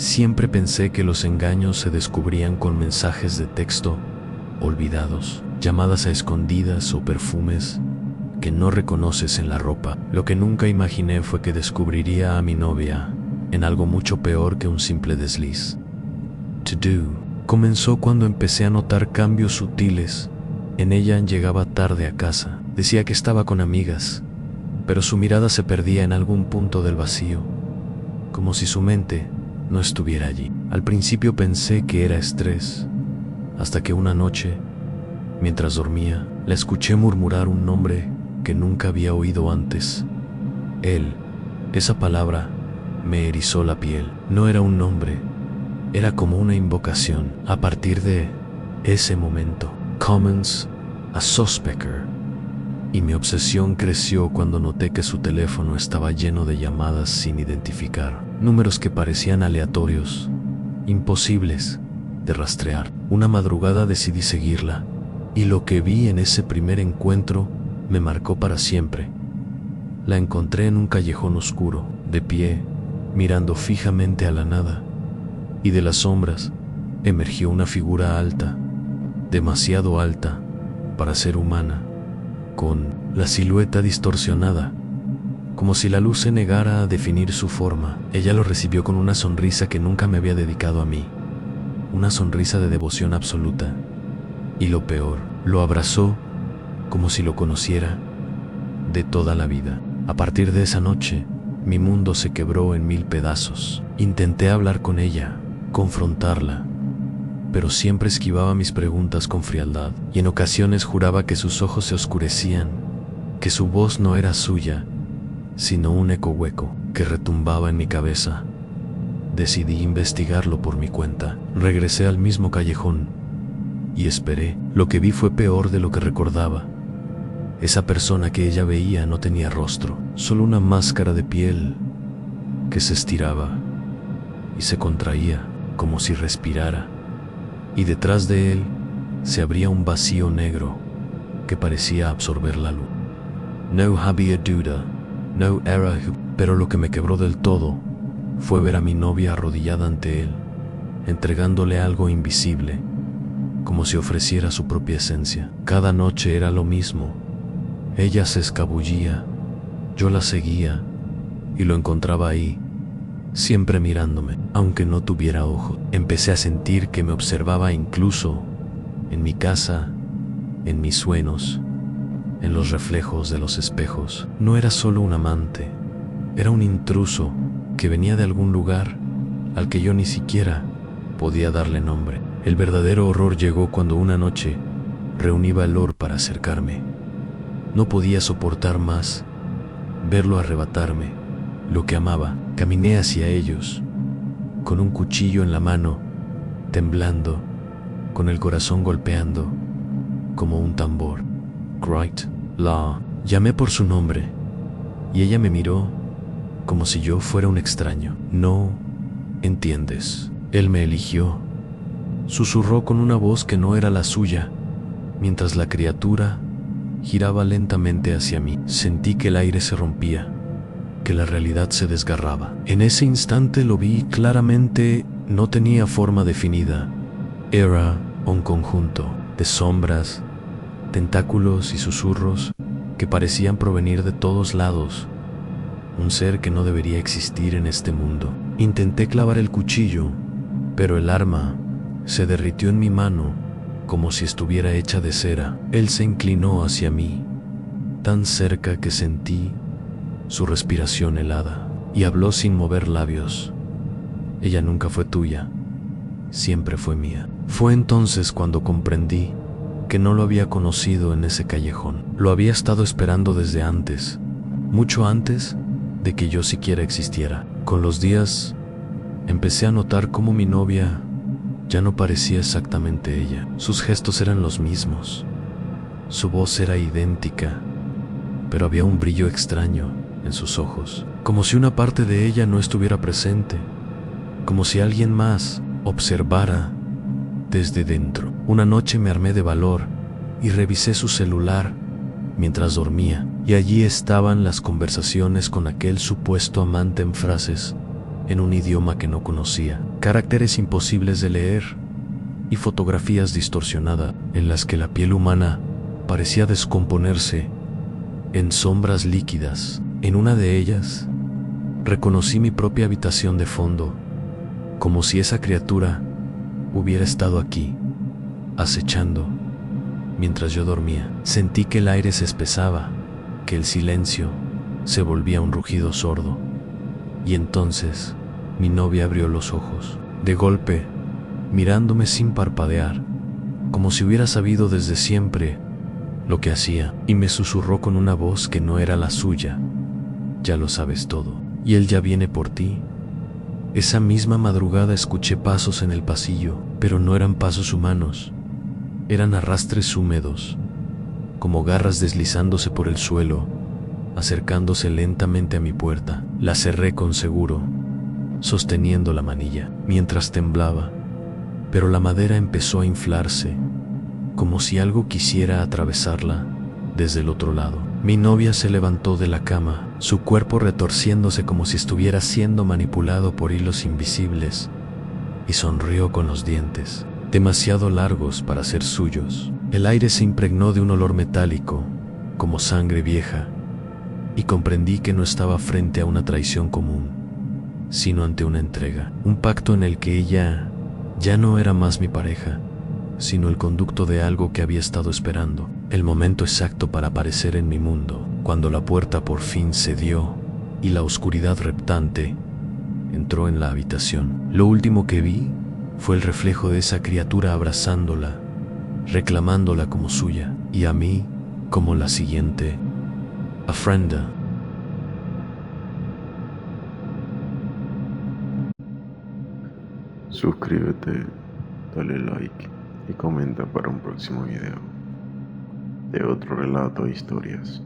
Siempre pensé que los engaños se descubrían con mensajes de texto olvidados, llamadas a escondidas o perfumes que no reconoces en la ropa. Lo que nunca imaginé fue que descubriría a mi novia en algo mucho peor que un simple desliz. To do comenzó cuando empecé a notar cambios sutiles. En ella llegaba tarde a casa, decía que estaba con amigas, pero su mirada se perdía en algún punto del vacío, como si su mente no estuviera allí. Al principio pensé que era estrés, hasta que una noche, mientras dormía, la escuché murmurar un nombre que nunca había oído antes. Él. Esa palabra me erizó la piel. No era un nombre, era como una invocación. A partir de ese momento, Commons a Suspector, y mi obsesión creció cuando noté que su teléfono estaba lleno de llamadas sin identificar, números que parecían aleatorios, imposibles de rastrear. Una madrugada decidí seguirla, y lo que vi en ese primer encuentro me marcó para siempre. La encontré en un callejón oscuro, de pie, mirando fijamente a la nada, y de las sombras emergió una figura alta, demasiado alta para ser humana, con la silueta distorsionada, como si la luz se negara a definir su forma. Ella lo recibió con una sonrisa que nunca me había dedicado a mí, una sonrisa de devoción absoluta, y lo peor, lo abrazó como si lo conociera de toda la vida. A partir de esa noche, mi mundo se quebró en 1000 pedazos. Intenté hablar con ella, confrontarla, pero siempre esquivaba mis preguntas con frialdad, y en ocasiones juraba que sus ojos se oscurecían, que su voz no era suya, sino un eco hueco que retumbaba en mi cabeza. Decidí investigarlo por mi cuenta. Regresé al mismo callejón y esperé. Lo que vi fue peor de lo que recordaba. Esa persona que ella veía no tenía rostro, solo una máscara de piel que se estiraba y se contraía como si respirara, y detrás de él se abría un vacío negro que parecía absorber la luz. No había duda, no era, pero lo que me quebró del todo fue ver a mi novia arrodillada ante él, entregándole algo invisible, como si ofreciera su propia esencia. Cada noche era lo mismo. Ella se escabullía, yo la seguía y lo encontraba ahí, siempre mirándome, aunque no tuviera ojos. Empecé a sentir que me observaba incluso en mi casa, en mis sueños, en los reflejos de los espejos. No era solo un amante, era un intruso que venía de algún lugar al que yo ni siquiera podía darle nombre. El verdadero horror llegó cuando una noche reuní valor para acercarme. No podía soportar más verlo arrebatarme lo que amaba. Caminé hacia ellos, con un cuchillo en la mano, temblando, con el corazón golpeando como un tambor. Great Law. Llamé por su nombre, y ella me miró como si yo fuera un extraño. No entiendes. Él me eligió. Susurró con una voz que no era la suya, mientras la criatura giraba lentamente hacia mí. Sentí que el aire se rompía, que la realidad se desgarraba. En ese instante lo vi claramente. No tenía forma definida. Era un conjunto de sombras, tentáculos y susurros que parecían provenir de todos lados. Un ser que no debería existir en este mundo. Intenté clavar el cuchillo, pero el arma se derritió en mi mano como si estuviera hecha de cera. Él se inclinó hacia mí, tan cerca que sentí su respiración helada, y habló sin mover labios. Ella nunca fue tuya, siempre fue mía. Fue entonces cuando comprendí que no lo había conocido en ese callejón. Lo había estado esperando desde antes, mucho antes de que yo siquiera existiera. Con los días, empecé a notar cómo mi novia ya no parecía exactamente ella. Sus gestos eran los mismos, su voz era idéntica, pero había un brillo extraño en sus ojos, como si una parte de ella no estuviera presente, como si alguien más observara desde dentro. Una noche me armé de valor y revisé su celular mientras dormía, y allí estaban las conversaciones con aquel supuesto amante en frases en un idioma que no conocía, caracteres imposibles de leer y fotografías distorsionadas en las que la piel humana parecía descomponerse en sombras líquidas. En una de ellas, reconocí mi propia habitación de fondo, como si esa criatura hubiera estado aquí, acechando, mientras yo dormía. Sentí que el aire se espesaba, que el silencio se volvía un rugido sordo. Y entonces, mi novia abrió los ojos, de golpe, mirándome sin parpadear, como si hubiera sabido desde siempre lo que hacía, y me susurró con una voz que no era la suya: ya lo sabes todo, y él ya viene por ti. Esa misma madrugada escuché pasos en el pasillo, pero no eran pasos humanos, eran arrastres húmedos, como garras deslizándose por el suelo, acercándose lentamente a mi puerta. La cerré con seguro, sosteniendo la manilla, mientras temblaba, pero la madera empezó a inflarse, como si algo quisiera atravesarla desde el otro lado. Mi novia se levantó de la cama, su cuerpo retorciéndose como si estuviera siendo manipulado por hilos invisibles, y sonrió con los dientes, demasiado largos para ser suyos. El aire se impregnó de un olor metálico, como sangre vieja, y comprendí que no estaba frente a una traición común, sino ante una entrega, un pacto en el que ella ya no era más mi pareja, sino el conducto de algo que había estado esperando, el momento exacto para aparecer en mi mundo. Cuando la puerta por fin cedió y la oscuridad reptante entró en la habitación, lo último que vi fue el reflejo de esa criatura abrazándola, reclamándola como suya, y a mí como la siguiente ofrenda. Suscríbete, dale like y comenta para un próximo video de otro relato e historias.